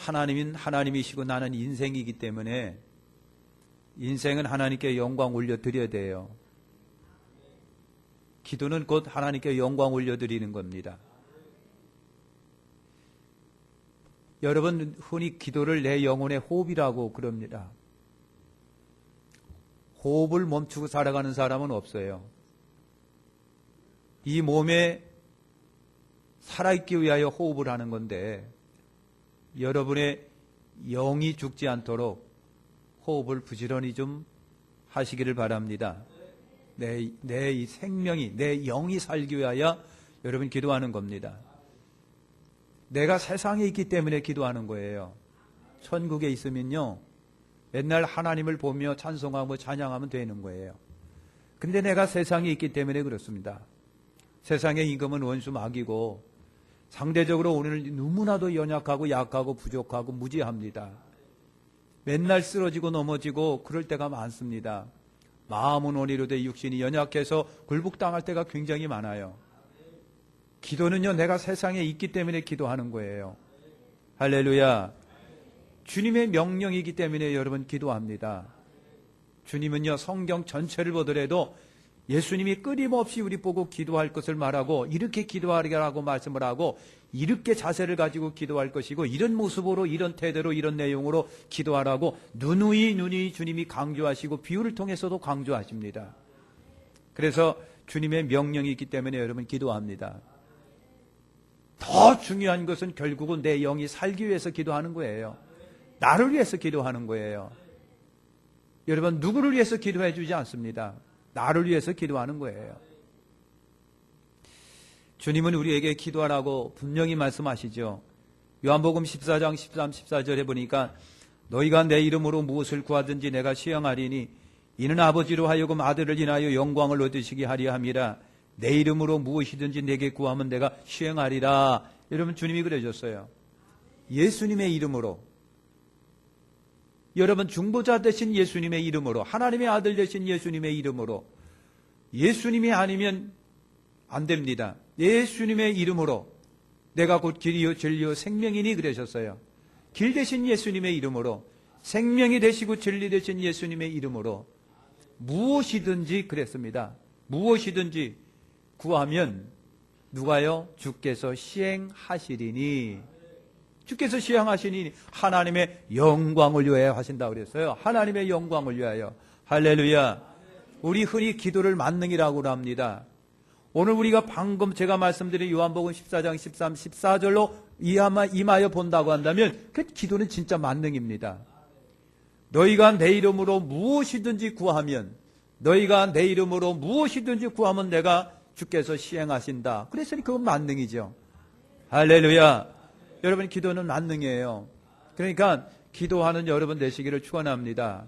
하나님은 하나님이시고 나는 인생이기 때문에 인생은 하나님께 영광 올려드려야 돼요. 기도는 곧 하나님께 영광 올려드리는 겁니다. 여러분, 흔히 기도를 내 영혼의 호흡이라고 그럽니다. 호흡을 멈추고 살아가는 사람은 없어요. 이 몸에 살아있기 위하여 호흡을 하는 건데 여러분의 영이 죽지 않도록 호흡을 부지런히 좀 하시기를 바랍니다. 내 이 생명이, 내 영이 살기 위하여 여러분 기도하는 겁니다. 내가 세상에 있기 때문에 기도하는 거예요. 천국에 있으면요, 맨날 하나님을 보며 찬송하고 찬양하면 되는 거예요. 근데 내가 세상에 있기 때문에 그렇습니다. 세상의 임금은 원수 마귀고 상대적으로 오늘 너무나도 연약하고 약하고 부족하고 무지합니다. 맨날 쓰러지고 넘어지고 그럴 때가 많습니다. 마음은 온이로되 육신이 연약해서 굴복당할 때가 굉장히 많아요. 기도는요, 내가 세상에 있기 때문에 기도하는 거예요. 할렐루야. 주님의 명령이기 때문에 여러분 기도합니다. 주님은요, 성경 전체를 보더라도 예수님이 끊임없이 우리 보고 기도할 것을 말하고 이렇게 기도하라고 말씀을 하고 이렇게 자세를 가지고 기도할 것이고 이런 모습으로 이런 태도로 이런 내용으로 기도하라고 누누이 주님이 강조하시고 비유를 통해서도 강조하십니다. 그래서 주님의 명령이 있기 때문에 여러분 기도합니다. 더 중요한 것은 결국은 내 영이 살기 위해서 기도하는 거예요. 나를 위해서 기도하는 거예요. 여러분, 누구를 위해서 기도해 주지 않습니다. 나를 위해서 기도하는 거예요. 주님은 우리에게 기도하라고 분명히 말씀하시죠. 요한복음 14장 13, 14절에 보니까 너희가 내 이름으로 무엇을 구하든지 내가 시행하리니 이는 아버지로 하여금 아들을 인하여 영광을 얻으시게 하려 함이라. 내 이름으로 무엇이든지 내게 구하면 내가 시행하리라. 여러분, 주님이 그러셨어요. 예수님의 이름으로, 여러분 중보자 되신 예수님의 이름으로, 하나님의 아들 되신 예수님의 이름으로, 예수님이 아니면 안 됩니다. 예수님의 이름으로 내가 곧 길이요 진리요 생명이니 그러셨어요. 길 되신 예수님의 이름으로, 생명이 되시고 진리 되신 예수님의 이름으로 무엇이든지 그랬습니다. 무엇이든지 구하면 누가요? 주께서 시행하시리니. 주께서 시행하시니 하나님의 영광을 위하여 하신다고 그랬어요. 하나님의 영광을 위하여. 할렐루야. 우리 흔히 기도를 만능이라고 합니다. 오늘 우리가 방금 제가 말씀드린 요한복음 14장 13, 14절로 임하여 본다고 한다면 그 기도는 진짜 만능입니다. 너희가 내 이름으로 무엇이든지 구하면, 너희가 내 이름으로 무엇이든지 구하면 내가 주께서 시행하신다. 그랬으니 그건 만능이죠. 할렐루야. 여러분, 기도는 만능이에요. 그러니까 기도하는 여러분 되시기를 축원합니다.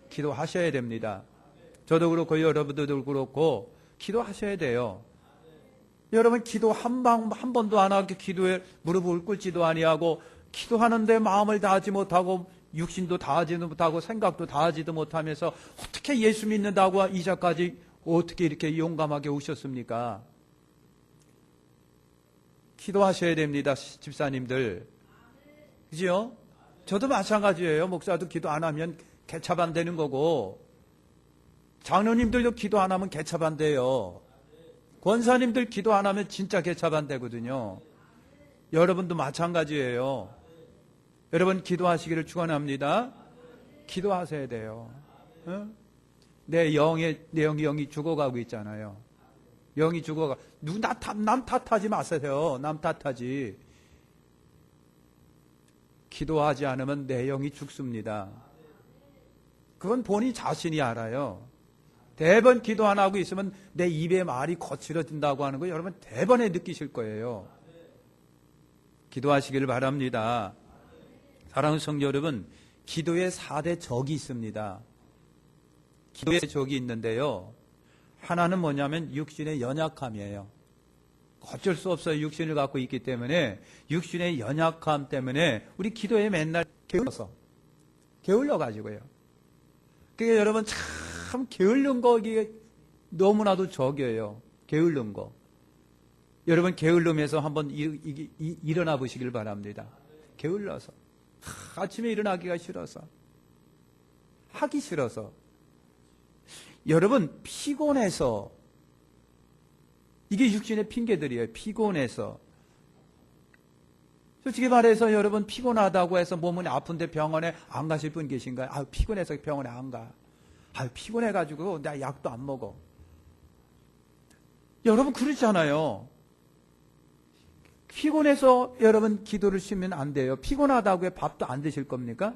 기도하셔야 됩니다. 저도 그렇고 여러분들도 그렇고 기도하셔야 돼요. 여러분, 기도 한 번도 안 하고 기도에 무릎을 꿇지도 아니하고 기도하는데 마음을 다하지 못하고 육신도 다하지도 못하고 생각도 다하지도 못하면서 어떻게 예수 믿는다고 이자까지 어떻게 이렇게 용감하게 오셨습니까? 기도하셔야 됩니다, 집사님들. 그죠? 저도 마찬가지예요. 목사도 기도 안 하면 개차 반대는 거고, 장로님들도 기도 안 하면 개차 반대예요. 권사님들 기도 안 하면 진짜 개차 반대거든요. 여러분도 마찬가지예요. 여러분, 기도하시기를 축원합니다. 기도하셔야 돼요. 응? 내 영이 죽어가고 있잖아요. 영이 죽어가. 남 탓하지 마세요. 남 탓하지. 기도하지 않으면 내 영이 죽습니다. 그건 본인 자신이 알아요. 대번 기도 안 하고 있으면 내 입에 말이 거칠어진다고 하는 거 여러분 대번에 느끼실 거예요. 기도하시기를 바랍니다. 사랑하는 성도 여러분, 기도의 4대 적이 있습니다. 기도의 적이 있는데요, 하나는 뭐냐면 육신의 연약함이에요. 어쩔 수 없어요. 육신을 갖고 있기 때문에, 육신의 연약함 때문에 우리 기도에 맨날 게을러가지고요. 그게 여러분 참 게을른 거 이게 너무나도 적이에요. 게을른 거. 여러분 게을름에서 한번 일어나 보시길 바랍니다. 게을러서 아침에 일어나기가 싫어서, 하기 싫어서. 여러분, 피곤해서, 이게 육신의 핑계들이에요. 피곤해서. 솔직히 말해서 여러분, 피곤하다고 해서 몸은 아픈데 병원에 안 가실 분 계신가요? 아, 피곤해서 병원에 안 가. 아, 피곤해가지고 나 약도 안 먹어. 여러분, 그러잖아요. 피곤해서 여러분 기도를 쉬면 안 돼요. 피곤하다고 해 밥도 안 드실 겁니까?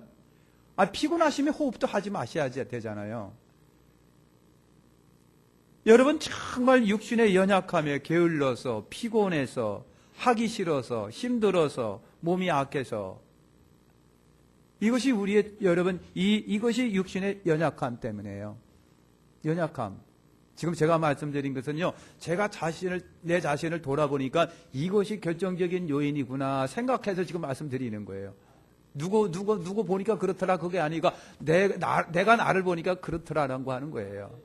아, 피곤하시면 호흡도 하지 마셔야 되잖아요. 여러분, 정말 육신의 연약함에 게을러서, 피곤해서, 하기 싫어서, 힘들어서, 몸이 약해서, 이것이 우리의, 여러분, 이것이 육신의 연약함 때문에요. 연약함. 지금 제가 말씀드린 것은요, 내 자신을 돌아보니까 이것이 결정적인 요인이구나 생각해서 지금 말씀드리는 거예요. 누구 보니까 그렇더라, 그게 아니고, 내가 나를 보니까 그렇더라라고 하는 거예요.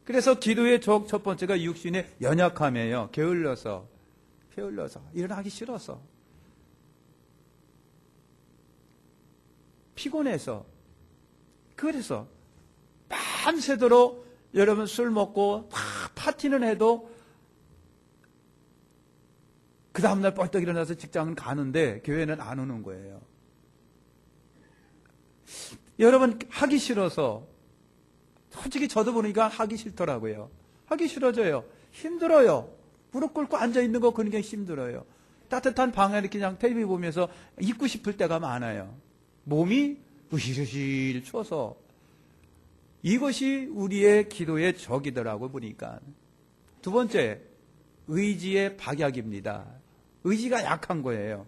그래서 기도의 첫 번째가 육신의 연약함이에요. 게을러서, 일어나기 싫어서, 피곤해서, 그래서 밤새도록 여러분 술 먹고 파티는 해도 그 다음날 뻘떡 일어나서 직장은 가는데 교회는 안 오는 거예요. 여러분, 하기 싫어서, 솔직히 저도 보니까 하기 싫더라고요. 하기 싫어져요. 힘들어요. 무릎 꿇고 앉아있는 거 굉장히 힘들어요. 따뜻한 방에 이렇게 그냥 텔레비 보면서 있고 싶을 때가 많아요. 몸이 으실으실 추워서. 이것이 우리의 기도의 적이더라고 보니까. 두 번째, 의지의 박약입니다. 의지가 약한 거예요.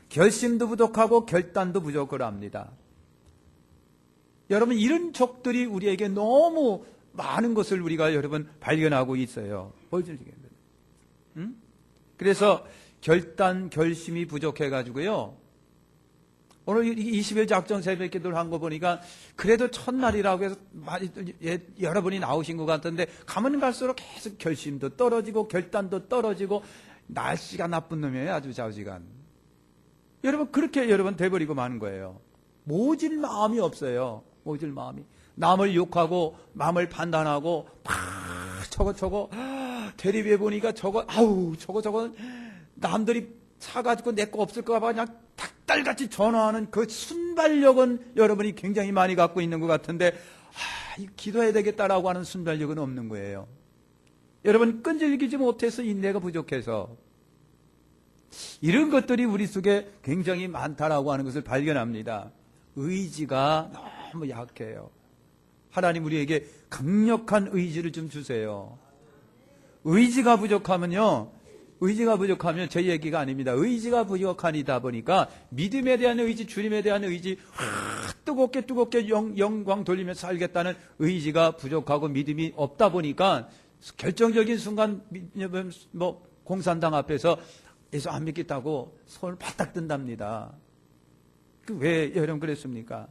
결심도 부족하고 결단도 부족을 합니다. 여러분, 이런 적들이 우리에게 너무 많은 것을 우리가 여러분 발견하고 있어요. 그래서 결심이 부족해가지고요. 오늘 20일 작정 새벽 기도를 한 거 보니까 그래도 첫날이라고 해서 여러분이 나오신 것 같은데 가면 갈수록 계속 결심도 떨어지고 결단도 떨어지고 날씨가 나쁜 놈이에요. 아주 좌우지간. 여러분, 그렇게 여러분 돼버리고 마는 거예요. 모질 마음이 없어요. 모질 마음이. 남을 욕하고 남을 판단하고 저거 대리비에 보니까 저거 남들이 사가지고 내 거 없을까 봐 그냥 닭달같이 전화하는 그 순발력은 여러분이 굉장히 많이 갖고 있는 것 같은데 기도해야 되겠다라고 하는 순발력은 없는 거예요. 여러분, 끈질기지 못해서 인내가 부족해서 이런 것들이 우리 속에 굉장히 많다라고 하는 것을 발견합니다. 의지가 너무 약해요. 하나님 우리에게 강력한 의지를 좀 주세요. 의지가 부족하면 제 얘기가 아닙니다. 의지가 부족하니다 보니까 믿음에 대한 의지, 주님에 대한 의지, 뜨겁게 영광 돌리면서 살겠다는 의지가 부족하고 믿음이 없다 보니까 결정적인 순간 공산당 앞에서 예수 안 믿겠다고 손을 바닥 든답니다. 왜 여러분 그랬습니까?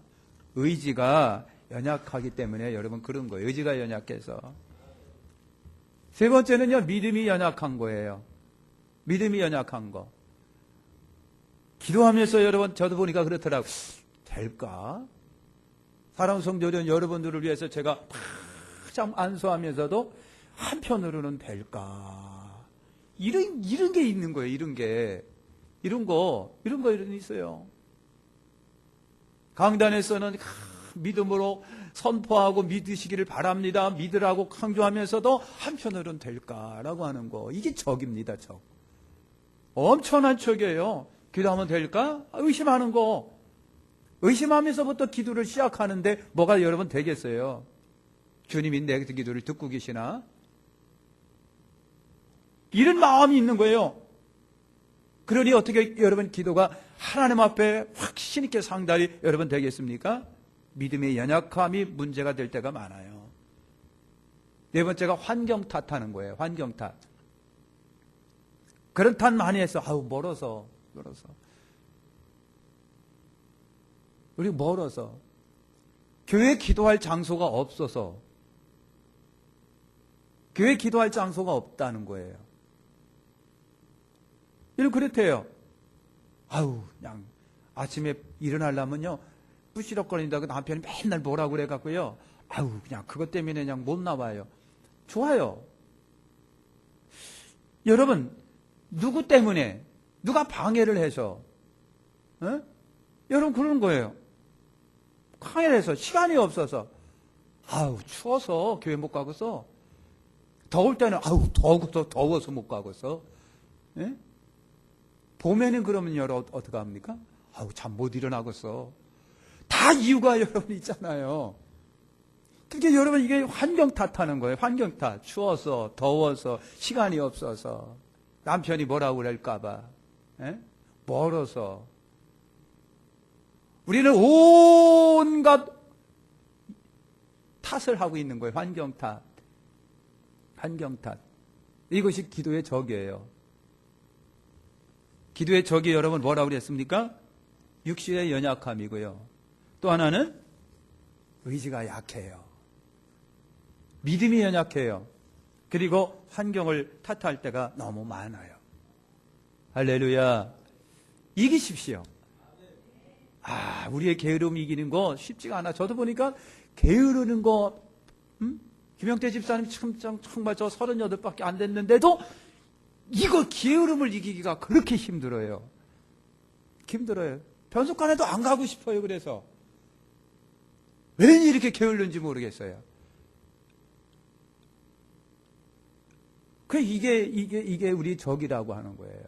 의지가 연약하기 때문에 여러분 그런 거예요. 의지가 연약해서. 세 번째는요, 믿음이 연약한 거예요. 믿음이 연약한 거. 기도하면서 여러분, 저도 보니까 그렇더라고요. 될까? 사랑 성도는 여러분들을 위해서 제가 참 안수하면서도 한편으로는 될까? 이런 게 있는 거예요, 이런 거 있어요. 강단에서는 믿음으로 선포하고 믿으시기를 바랍니다. 믿으라고 강조하면서도 한편으로는 될까라고 하는 거. 이게 적입니다, 적. 엄청난 적이에요. 기도하면 될까? 의심하는 거. 의심하면서부터 기도를 시작하는데 뭐가 여러분 되겠어요? 주님이 내 기도를 듣고 계시나? 이런 마음이 있는 거예요. 그러니 어떻게 여러분 기도가 하나님 앞에 확신 있게 상달이 여러분 되겠습니까? 믿음의 연약함이 문제가 될 때가 많아요. 네 번째가 환경 탓하는 거예요. 환경 탓. 그런 탓 많이 해서 멀어서 우리 멀어서 교회 기도할 장소가 없어서 교회 기도할 장소가 없다는 거예요. 이런 그렇대요. 그냥 아침에 일어나려면요, 부시럭거린다고 남편이 맨날 뭐라고 그래갖고요, 아유, 그냥 그것 때문에 그냥 못 나와요. 좋아요. 여러분, 누구 때문에, 누가 방해를 해서, 여러분 그러는 거예요. 방해를 해서, 시간이 없어서, 아우, 추워서 교회 못 가고서, 더울 때는, 아우, 더워서 못 가고서, 예? 봄에는 그러면 여러분 어떻게 합니까? 아우, 잠 못 일어나고서. 다 이유가 여러분 있잖아요. 그러니까 여러분 이게 환경 탓하는 거예요. 환경 탓. 추워서, 더워서, 시간이 없어서, 남편이 뭐라고 그럴까봐, 멀어서. 우리는 온갖 탓을 하고 있는 거예요. 환경 탓. 환경 탓. 이것이 기도의 적이에요. 기도의 적이 여러분 뭐라고 그랬습니까? 육신의 연약함이고요. 또 하나는 의지가 약해요. 믿음이 연약해요. 그리고 환경을 탓할 때가 너무 많아요. 할렐루야. 이기십시오. 우리의 게으름 이기는 거 쉽지가 않아. 저도 보니까 게으르는 거, 김영태 집사님 정말 저 38밖에 안 됐는데도 이거 게으름을 이기기가 그렇게 힘들어요. 힘들어요. 변속관에도 안 가고 싶어요. 그래서 왜 이렇게 게을른지 모르겠어요. 이게 우리 적이라고 하는 거예요.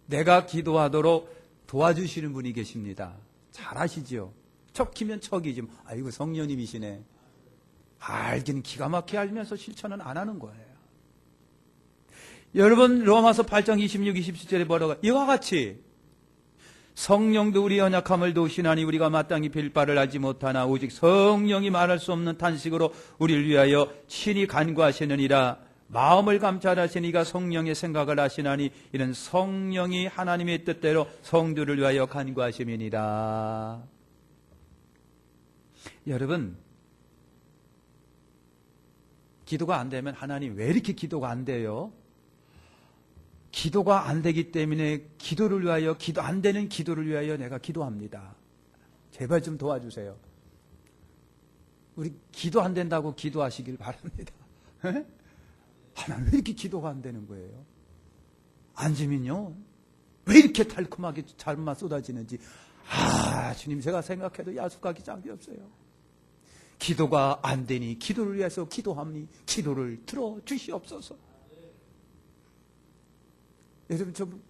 내가 기도하도록 도와주시는 분이 계십니다. 잘 아시죠? 척키면 척이지. 아이고 성령님이시네. 알긴 기가 막히게 알면서 실천은 안 하는 거예요. 여러분 로마서 8장 26, 27절에 뭐라고? 이와 같이 성령도 우리 연약함을 도우시나니 우리가 마땅히 빌 바를 알지 못하나 오직 성령이 말할 수 없는 탄식으로 우리를 위하여 친히 간구하시느니라. 마음을 감찰하시니 이가 성령의 생각을 하시나니 이는 성령이 하나님의 뜻대로 성도를 위하여 간구하심이니라. 여러분, 기도가 안 되면 하나님 왜 이렇게 기도가 안 돼요? 기도가 안 되기 때문에 기도를 위하여, 기도 안 되는 기도를 위하여 내가 기도합니다. 제발 좀 도와주세요. 우리 기도 안 된다고 기도하시길 바랍니다. 하나님 왜 이렇게 기도가 안 되는 거예요? 앉으면요, 왜 이렇게 달콤하게 잘만 쏟아지는지, 주님 제가 생각해도 야속하기 짝이 없어요. 기도가 안 되니 기도를 위해서 기도하니 기도를 들어주시옵소서. 여러분 좀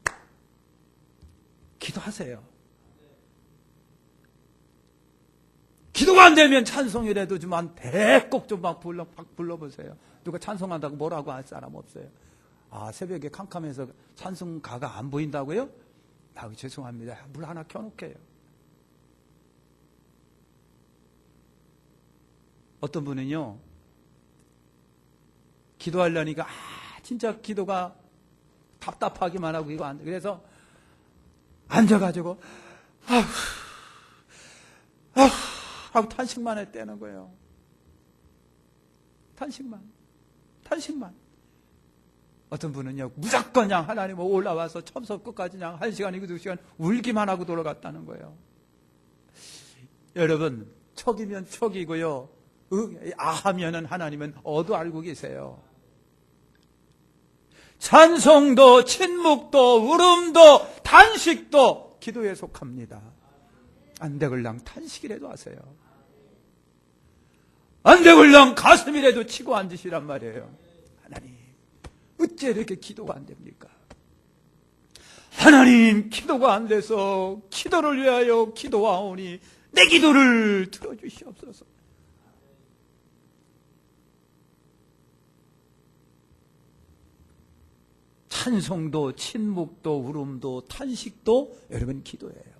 기도하세요. 기도가 안 되면 찬송이라도 좀 한 대꼭 좀 막 불러보세요. 누가 찬송한다고 뭐라고 할 사람 없어요. 새벽에 캄캄해서 찬송가가 안 보인다고요? 죄송합니다. 물 하나 켜놓게요. 어떤 분은요, 기도하려니까 진짜 기도가 답답하기만 하고 이거 안 돼. 그래서 앉아가지고 하고 탄식만 했다는 거예요. 탄식만. 어떤 분은요, 무조건 그냥 하나님 올라와서 처음부터 끝까지 그냥 1시간이고 2시간 울기만 하고 돌아갔다는 거예요. 여러분, 척이면 척이고요, 하면은 하나님은 어도 알고 계세요. 찬송도, 침묵도, 울음도, 탄식도 기도에 속합니다. 안 되걸랑 탄식이라도 하세요. 안 되걸랑 가슴이라도 치고 앉으시란 말이에요. 하나님, 어째 이렇게 기도가 안 됩니까? 하나님, 기도가 안 돼서 기도를 위하여 기도하오니 내 기도를 들어주시옵소서. 찬송도, 침묵도, 울음도, 탄식도 여러분 기도예요.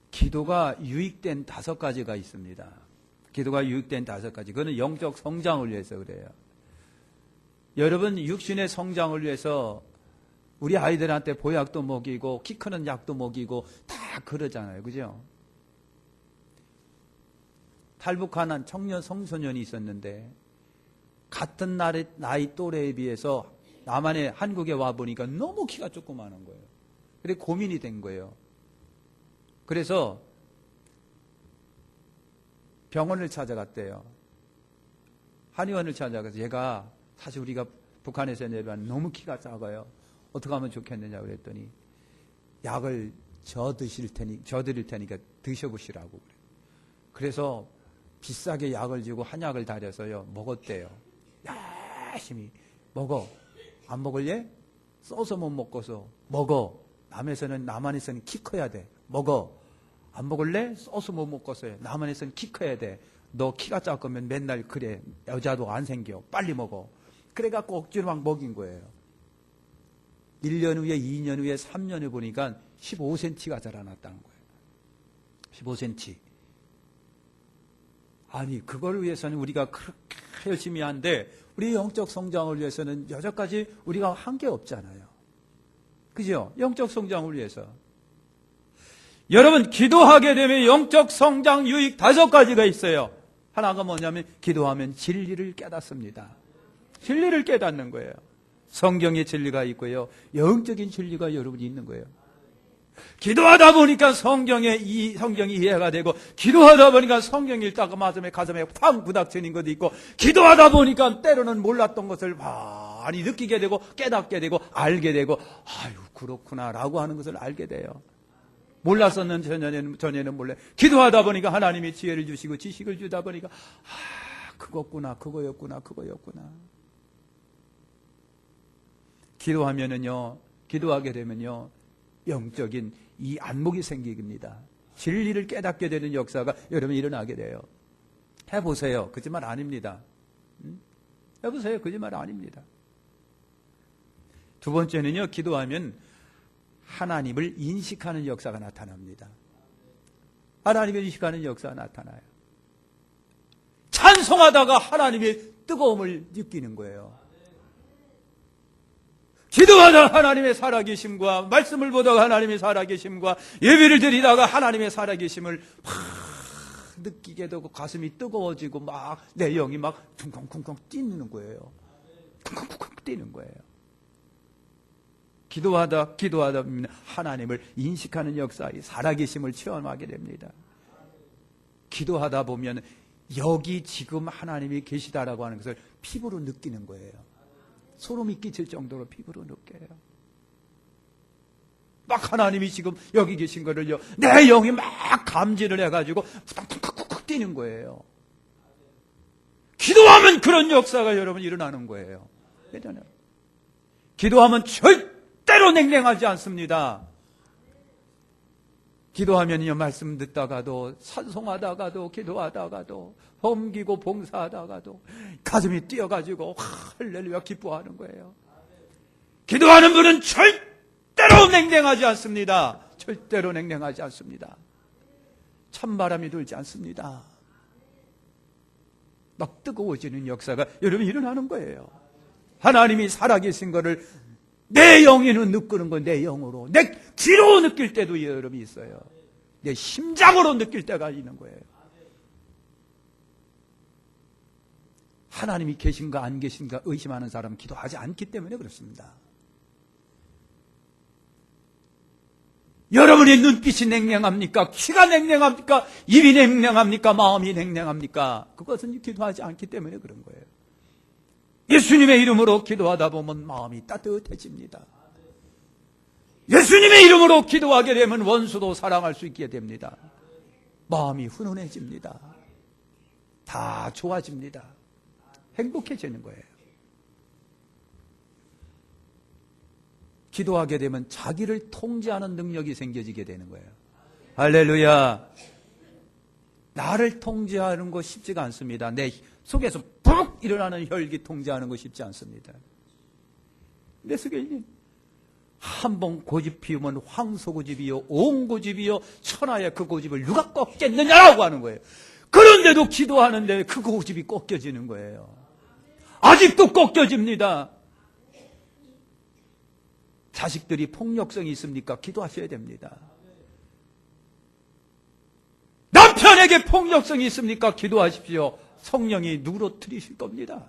기도가 유익된 5가지가 있습니다. 기도가 유익된 5가지. 그거는 영적 성장을 위해서 그래요. 여러분, 육신의 성장을 위해서 우리 아이들한테 보약도 먹이고 키 크는 약도 먹이고 다 그러잖아요. 그죠? 탈북한 청년 청소년이 있었는데 같은 나이 또래에 비해서 남한에 한국에 와보니까 너무 키가 조그마한 거예요. 그래 고민이 된 거예요. 그래서 병원을 찾아갔대요. 한의원을 찾아가서 얘가 사실 우리가 북한에서 내려온 너무 키가 작아요. 어떻게 하면 좋겠느냐 그랬더니 약을 저드릴 테니까 드셔보시라고 그래요. 그래서 비싸게 약을 주고 한약을 달여서요 먹었대요. 열심히 먹어. 안 먹을래? 써서 못 먹고서 먹어. 남한에서는 키 커야 돼. 먹어. 안 먹을래? 써서 못 먹고서요. 남한에서는 키 커야 돼. 너 키가 작으면 맨날 그래. 여자도 안 생겨. 빨리 먹어. 그래갖고 억지로 막 먹인 거예요. 1년 후에, 2년 후에, 3년 후에 보니까 15cm가 자라났다는 거예요. 15cm. 아니, 그걸 위해서는 우리가 그렇게 열심히 한데, 우리 영적 성장을 위해서는 여태까지 우리가 한 게 없잖아요. 그죠? 영적 성장을 위해서. 여러분, 기도하게 되면 영적 성장 유익 5가지가 있어요. 하나가 뭐냐면, 기도하면 진리를 깨닫습니다. 진리를 깨닫는 거예요. 성경의 진리가 있고요. 영적인 진리가 여러분이 있는 거예요. 기도하다 보니까 성경이 이해가 되고, 기도하다 보니까 성경이 읽다가 가슴에 팡 부닥치는 것도 있고, 기도하다 보니까 때로는 몰랐던 것을 많이 느끼게 되고, 깨닫게 되고, 알게 되고, 아유, 그렇구나, 라고 하는 것을 알게 돼요. 몰랐었는 전에는 몰래. 기도하다 보니까 하나님이 지혜를 주시고, 지식을 주다 보니까, 그거였구나. 기도하게 되면요, 영적인 이 안목이 생깁니다. 진리를 깨닫게 되는 역사가 여러분 일어나게 돼요. 해보세요. 거짓말 아닙니다. 해보세요. 거짓말 아닙니다. 두 번째는요, 기도하면 하나님을 인식하는 역사가 나타납니다. 하나님을 인식하는 역사가 나타나요. 찬송하다가 하나님의 뜨거움을 느끼는 거예요. 기도하다 하나님의 살아계심과 말씀을 보다가 하나님의 살아계심과 예배를 드리다가 하나님의 살아계심을 막 느끼게 되고 가슴이 뜨거워지고 막 내 영이 막 쿵쿵쿵쿵 뛰는 거예요. 쿵쿵쿵쿵 뛰는 거예요. 기도하다 보면 하나님을 인식하는 역사의 살아계심을 체험하게 됩니다. 기도하다 보면 여기 지금 하나님이 계시다라고 하는 것을 피부로 느끼는 거예요. 소름이 끼칠 정도로 피부로 느껴요. 막 하나님이 지금 여기 계신 거를요, 내 영이 막 감지를 해가지고 쿵쿵쿵쿵 뛰는 거예요. 기도하면 그런 역사가 여러분 일어나는 거예요. 기도하면 절대로 냉랭하지 않습니다. 기도하면요, 말씀 듣다가도, 찬송하다가도, 기도하다가도, 섬기고 봉사하다가도 가슴이 뛰어가지고 할렐루야 기뻐하는 거예요. 기도하는 분은 절대로 냉랭하지 않습니다. 절대로 냉랭하지 않습니다. 찬바람이 돌지 않습니다. 막 뜨거워지는 역사가 여러분 일어나는 거예요. 하나님이 살아계신 거를 내 영에는 느끼는 건 내 영으로, 내 귀로 느낄 때도 여러분이 있어요. 내 심장으로 느낄 때가 있는 거예요. 하나님이 계신가 안 계신가 의심하는 사람은 기도하지 않기 때문에 그렇습니다. 여러분의 눈빛이 냉랭합니까? 귀가 냉랭합니까? 입이 냉랭합니까? 마음이 냉랭합니까? 그것은 기도하지 않기 때문에 그런 거예요. 예수님의 이름으로 기도하다 보면 마음이 따뜻해집니다. 예수님의 이름으로 기도하게 되면 원수도 사랑할 수 있게 됩니다. 마음이 훈훈해집니다. 다 좋아집니다. 행복해지는 거예요. 기도하게 되면 자기를 통제하는 능력이 생겨지게 되는 거예요. 할렐루야. 나를 통제하는 거 쉽지가 않습니다. 내 속에서 푹 일어나는 혈기 통제하는 거 쉽지 않습니다. 내 속에 한 번 고집 피우면 황소고집이요 옹고집이요 천하의 그 고집을 누가 꺾겠느냐라고 하는 거예요. 그런데도 기도하는데 그 고집이 꺾여지는 거예요. 아직도 꺾여집니다. 자식들이 폭력성이 있습니까? 기도하셔야 됩니다. 남편에게 폭력성이 있습니까? 기도하십시오. 성령이 누그러뜨리실 겁니다.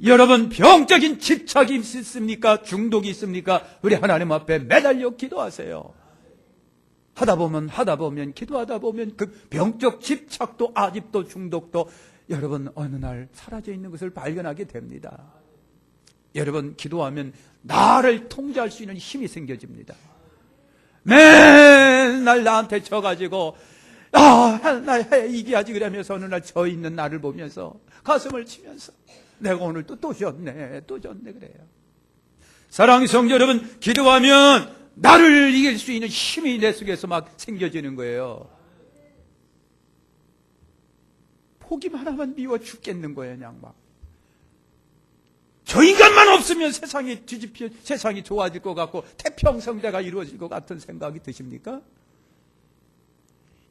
여러분 병적인 집착이 있습니까? 중독이 있습니까? 우리 하나님 앞에 매달려 기도하세요. 하다 보면 기도하다 보면 그 병적 집착도 아집도 중독도 여러분 어느 날 사라져 있는 것을 발견하게 됩니다. 여러분 기도하면 나를 통제할 수 있는 힘이 생겨집니다. 맨날 나한테 져가지고 나 이겨야지 그러면서 어느 날 져 있는 나를 보면서 가슴을 치면서 내가 오늘 또 졌네 그래요. 사랑하는 성도 여러분, 기도하면 나를 이길 수 있는 힘이 내 속에서 막 생겨지는 거예요. 보기만 하면 미워 죽겠는 거예요. 그냥 막. 저 인간만 없으면 세상이 세상이 좋아질 것 같고 태평성대가 이루어질 것 같은 생각이 드십니까?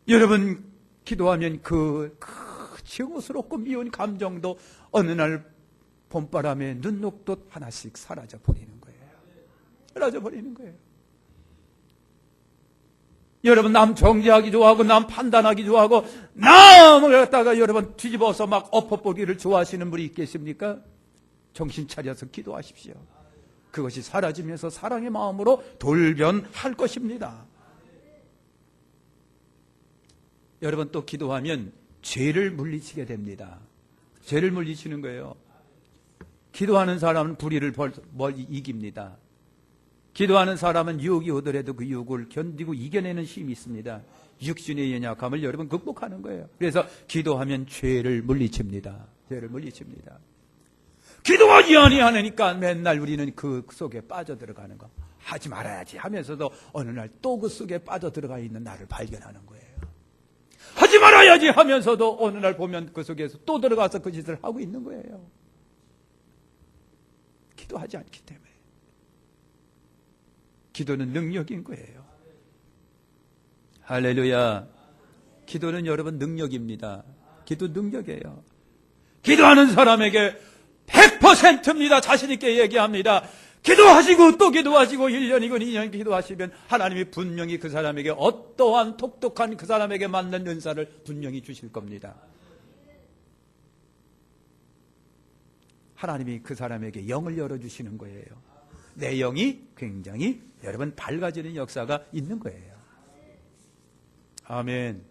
여러분 기도하면 그 증오스럽고 미운 감정도 어느 날 봄바람에 눈 녹듯 하나씩 사라져 버리는 거예요. 사라져 버리는 거예요. 여러분 남 정죄하기 좋아하고 남 판단하기 좋아하고 남을 갖다가 여러분 뒤집어서 막 엎어보기를 좋아하시는 분이 있겠습니까? 정신 차려서 기도하십시오. 그것이 사라지면서 사랑의 마음으로 돌변할 것입니다. 여러분 또 기도하면 죄를 물리치게 됩니다. 죄를 물리치는 거예요. 기도하는 사람은 불의를 이깁니다. 기도하는 사람은 유혹이 오더라도 그 유혹을 견디고 이겨내는 힘이 있습니다. 육신의 연약함을 여러분 극복하는 거예요. 그래서 기도하면 죄를 물리칩니다. 죄를 물리칩니다. 기도하지 아니하니까 맨날 우리는 그 속에 빠져들어가는 거. 하지 말아야지 하면서도 어느 날 또 그 속에 빠져들어가 있는 나를 발견하는 거예요. 하지 말아야지 하면서도 어느 날 보면 그 속에서 또 들어가서 그 짓을 하고 있는 거예요. 기도하지 않기 때문에. 기도는 능력인 거예요. 할렐루야. 기도는 여러분 능력입니다. 기도 능력이에요. 기도하는 사람에게 100%입니다. 자신있게 얘기합니다. 기도하시고 또 기도하시고 1년이고 2년 기도하시면 하나님이 분명히 그 사람에게 어떠한 독특한 그 사람에게 맞는 은사를 분명히 주실 겁니다. 하나님이 그 사람에게 영을 열어주시는 거예요. 내 영이 굉장히 여러분 밝아지는 역사가 있는 거예요. 아멘.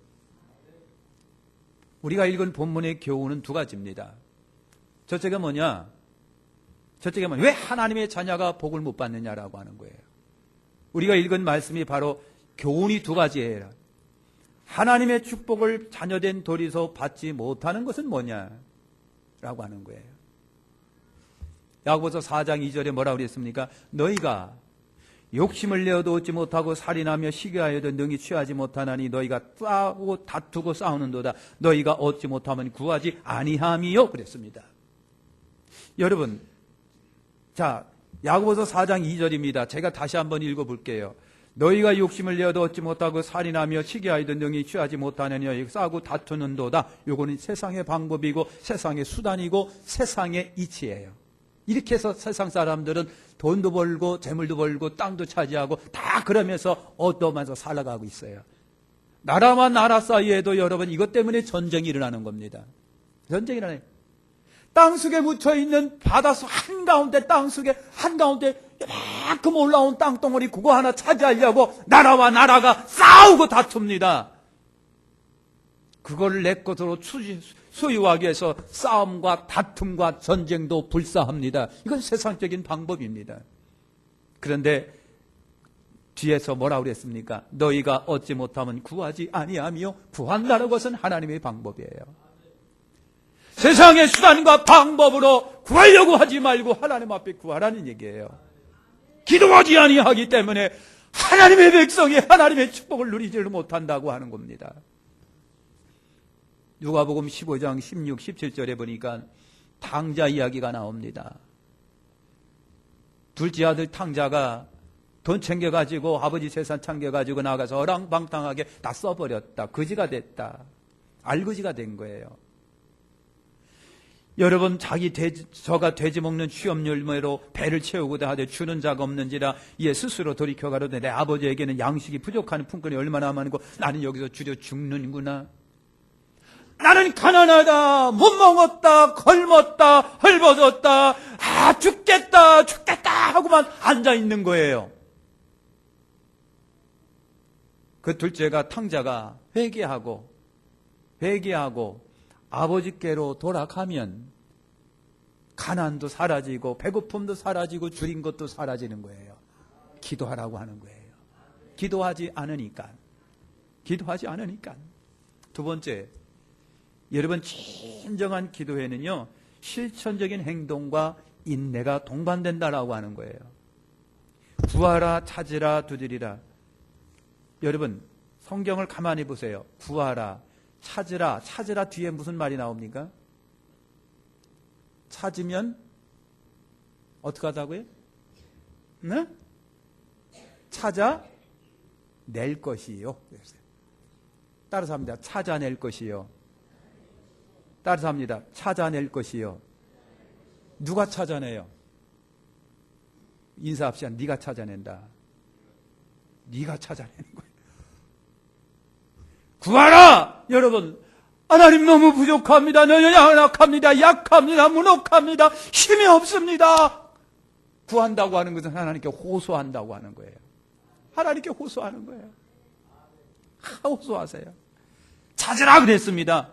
우리가 읽은 본문의 교훈은 두 가지입니다. 첫째가 뭐냐? 왜 하나님의 자녀가 복을 못 받느냐라고 하는 거예요. 우리가 읽은 말씀이 바로 교훈이 두 가지예요. 하나님의 축복을 자녀된 도리서 받지 못하는 것은 뭐냐라고 하는 거예요. 야고보서 4장 2절에 뭐라고 그랬습니까? 너희가 욕심을 내어도 얻지 못하고 살인하며 시기하여도 능히 취하지 못하나니 너희가 싸우고 다투고 싸우는도다. 너희가 얻지 못하면 구하지 아니함이요 그랬습니다. 여러분, 자, 야고보서 4장 2절입니다. 제가 다시 한번 읽어볼게요. 너희가 욕심을 내어도 얻지 못하고 살인하며 시기하여도 능히 취하지 못하느니 싸우고 다투는도다. 요거는 세상의 방법이고 세상의 수단이고 세상의 이치예요. 이렇게 해서 세상 사람들은 돈도 벌고 재물도 벌고 땅도 차지하고 다 그러면서 얻어면서 살아가고 있어요. 나라와 나라 사이에도 여러분 이것 때문에 전쟁이 일어나는 겁니다. 전쟁이 일어나요. 땅속에 묻혀있는 바다속 한가운데 땅속에 한가운데 이만큼 올라온 땅덩어리 그거 하나 차지하려고 나라와 나라가 싸우고 다툽니다. 그걸 내 것으로 소유하기 위해서 싸움과 다툼과 전쟁도 불사합니다. 이건 세상적인 방법입니다. 그런데 뒤에서 뭐라고 그랬습니까? 너희가 얻지 못하면 구하지 아니하며 구한다는 것은 하나님의 방법이에요. 세상의 수단과 방법으로 구하려고 하지 말고 하나님 앞에 구하라는 얘기예요. 기도하지 아니하기 때문에 하나님의 백성이 하나님의 축복을 누리지를 못한다고 하는 겁니다. 누가복음 15장 16, 17절에 보니까 탕자 이야기가 나옵니다. 둘째 아들 탕자가 돈 챙겨가지고 아버지 재산 챙겨가지고 나가서 어랑방탕하게 다 써버렸다. 거지가 됐다. 알거지가 된 거예요. 여러분 저가 돼지 먹는 취업열매로 배를 채우고자 하되 주는 자가 없는지라 이에 스스로 돌이켜 가로되 내 아버지에게는 양식이 부족한 품꾼이 얼마나 많고 나는 여기서 주려 죽는구나. 나는 가난하다, 못 먹었다, 굶었다, 헐벗었다, 죽겠다, 죽겠다 하고만 앉아 있는 거예요. 그 둘째가 탕자가 회개하고 아버지께로 돌아가면 가난도 사라지고 배고픔도 사라지고 줄인 것도 사라지는 거예요. 기도하라고 하는 거예요. 기도하지 않으니까. 두 번째, 여러분 진정한 기도회는요, 실천적인 행동과 인내가 동반된다라고 하는 거예요. 구하라, 찾으라, 두드리라. 여러분 성경을 가만히 보세요. 구하라, 찾으라 뒤에 무슨 말이 나옵니까? 찾으면 어떻게 하자고요? 네? 찾아낼 것이요. 따라서 합니다. 찾아낼 것이요. 따라서 합니다. 찾아낼 것이요. 누가 찾아내요? 인사합시다. 네가 찾아낸다. 네가 찾아내는 거예요. 구하라! 여러분, 하나님 너무 부족합니다. 너무 연약합니다. 약합니다. 무력합니다. 힘이 없습니다. 구한다고 하는 것은 하나님께 호소한다고 하는 거예요. 하나님께 호소하는 거예요. 호소하세요. 찾으라 그랬습니다.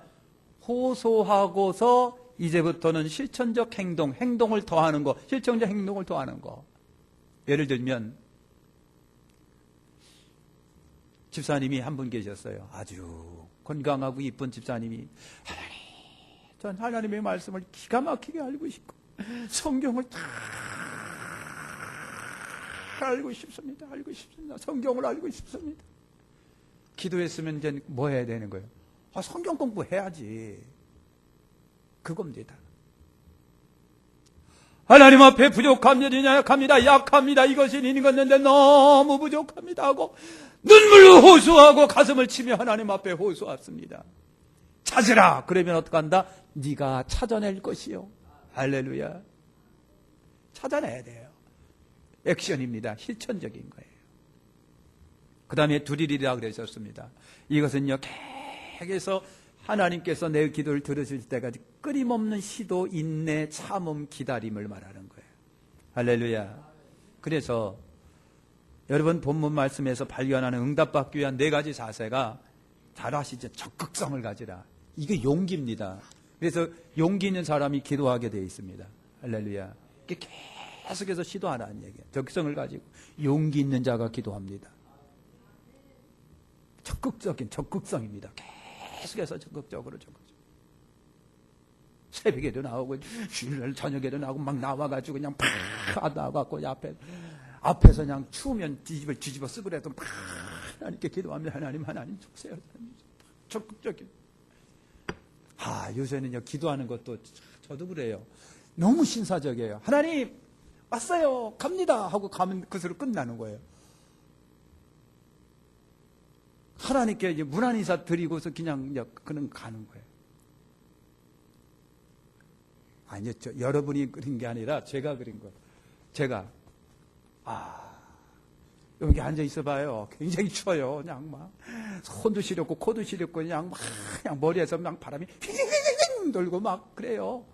호소하고서 이제부터는 실천적 행동을 더하는 거, 실천적 행동을 더하는 거. 예를 들면 집사님이 한 분 계셨어요. 아주 건강하고 이쁜 집사님이, 하나님, 전 하나님의 말씀을 기가 막히게 알고 싶고 성경을 다 알고 싶습니다. 성경을 알고 싶습니다. 기도했으면 이제 뭐 해야 되는 거예요? 성경 공부해야지. 그겁니다. 하나님 앞에 부족합니다. 연약합니다. 약합니다. 이것이 있는데 너무 부족합니다 하고 눈물로 호소하고 가슴을 치며 하나님 앞에 호소했습니다. 찾으라. 그러면 어떡한다? 네가 찾아낼 것이요. 할렐루야. 찾아내야 돼요. 액션입니다. 실천적인 거예요. 그 다음에 두리리라 그러셨습니다. 이것은요, 계속해서 하나님께서 내 기도를 들으실 때까지 끊임없는 시도, 인내, 참음, 기다림을 말하는 거예요. 할렐루야. 그래서 여러분 본문 말씀에서 발견하는 응답받기 위한 4가지 자세가 잘 아시죠? 적극성을 가지라. 이게 용기입니다. 그래서 용기 있는 사람이 기도하게 되어 있습니다. 할렐루야. 계속해서 시도하라는 얘기예요. 적극성을 가지고 용기 있는 자가 기도합니다. 적극성입니다. 계속해서 적극적으로. 새벽에도 나오고 저녁에도 나오고 막 나와가지고 그냥 팍 나와갖고 앞에서 그냥 추우면 뒤집어 쓰고라도 막 하나님께 기도합니다. 하나님 주세요. 적극적인. 요새는요, 기도하는 것도 저도 그래요. 너무 신사적이에요. 하나님 왔어요. 갑니다 하고 가면 그것으로 끝나는 거예요. 하나님께 이제 문안 인사 드리고서 그냥 가는 거예요. 아니요, 여러분이 그린 게 아니라 제가 그린 거예요. 제가 여기 앉아 있어 봐요. 굉장히 추워요. 그냥 막 손도 시렵고 코도 시렵고 그냥 머리에서 막 바람이 휘휘휘 돌고 막 그래요.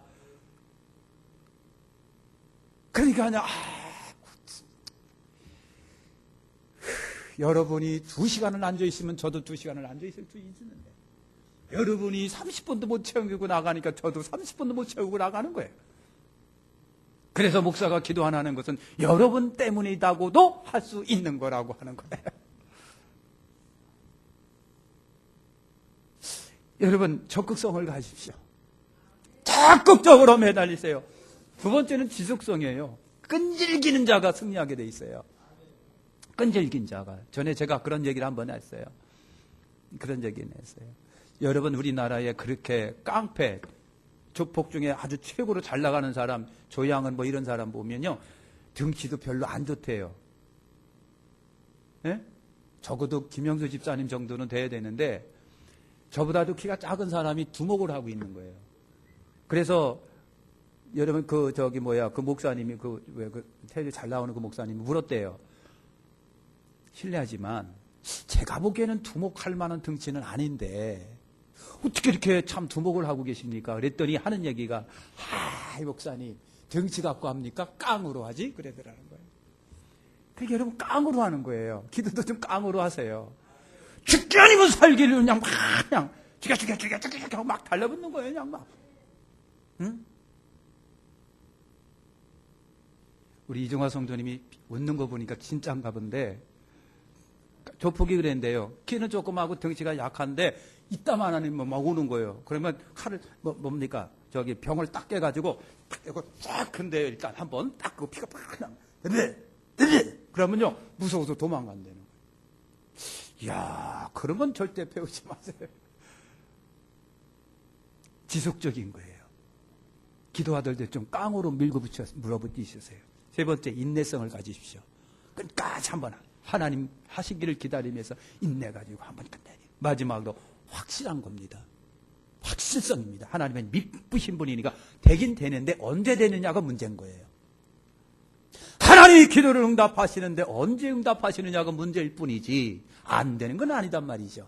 그러니까 그냥 여러분이 2시간을 앉아 있으면 저도 2시간을 앉아 있을 수 있는데, 여러분이 30분도 못 채우고 나가니까 저도 30분도 못 채우고 나가는 거예요. 그래서 목사가 기도 안 하는 것은 여러분 때문이다고도 할 수 있는 거라고 하는 거예요. 여러분 적극성을 가지십시오. 적극적으로 매달리세요. 두 번째는 지속성이에요. 끈질기는 자가 승리하게 돼 있어요. 끈질긴 자가. 전에 제가 그런 얘기를 한번 했어요. 그런 얘기는 했어요. 여러분 우리나라에 그렇게 깡패 조폭 중에 아주 최고로 잘 나가는 사람, 조양은 뭐 이런 사람 보면요, 등치도 별로 안 좋대요. 예? 적어도 김영수 집사님 정도는 돼야 되는데 저보다도 키가 작은 사람이 두목을 하고 있는 거예요. 그래서 여러분 그 목사님이 텔레비 잘 나오는 그 목사님이 물었대요. 실례하지만 제가 보기에는 두목할 만한 등치는 아닌데 어떻게 이렇게 참 두목을 하고 계십니까? 그랬더니 하는 얘기가, 이 목사님, 덩치 갖고 합니까? 깡으로 하지? 그러더라는 거예요. 그러니까 여러분, 깡으로 하는 거예요. 기도도 좀 깡으로 하세요. 죽기 아니면 살기를 그냥 죽여 하고 막 달라붙는 거예요, 그냥 막. 응? 우리 이종화 성도님이 웃는 거 보니까 진짜인가 본데, 조폭이 그랬는데요. 키는 조그마하고 덩치가 약한데, 이따만하니 막 오는 거예요. 그러면 칼을, 뭡니까? 저기 병을 딱 깨가지고, 딱 이거 쫙 근데요. 일단 한번 딱 그 피가 팍 그냥, 그러면요. 무서워서 도망간다는 거예요. 이야, 그런 건 절대 배우지 마세요. 지속적인 거예요. 기도하들 때 좀 깡으로 물어붙이세요. 세 번째, 인내성을 가지십시오. 끝까지 한번 하나님 하시기를 기다리면서 인내 가지고 한번 끝내요. 마지막으로 확실한 겁니다. 확실성입니다. 하나님은 믿으신 분이니까 되긴 되는데 언제 되느냐가 문제인 거예요. 하나님이 기도를 응답하시는데 언제 응답하시느냐가 문제일 뿐이지 안 되는 건 아니단 말이죠.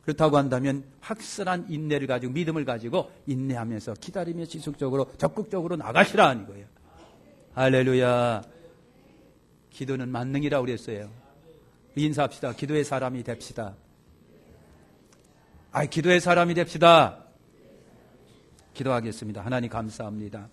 그렇다고 한다면 확실한 인내를 가지고 믿음을 가지고 인내하면서 기다리며 지속적으로 적극적으로 나가시라 하는 거예요. 할렐루야. 기도는 만능이라고 그랬어요. 인사합시다. 기도의 사람이 됩시다. 기도의 사람이 됩시다. 기도하겠습니다. 하나님 감사합니다.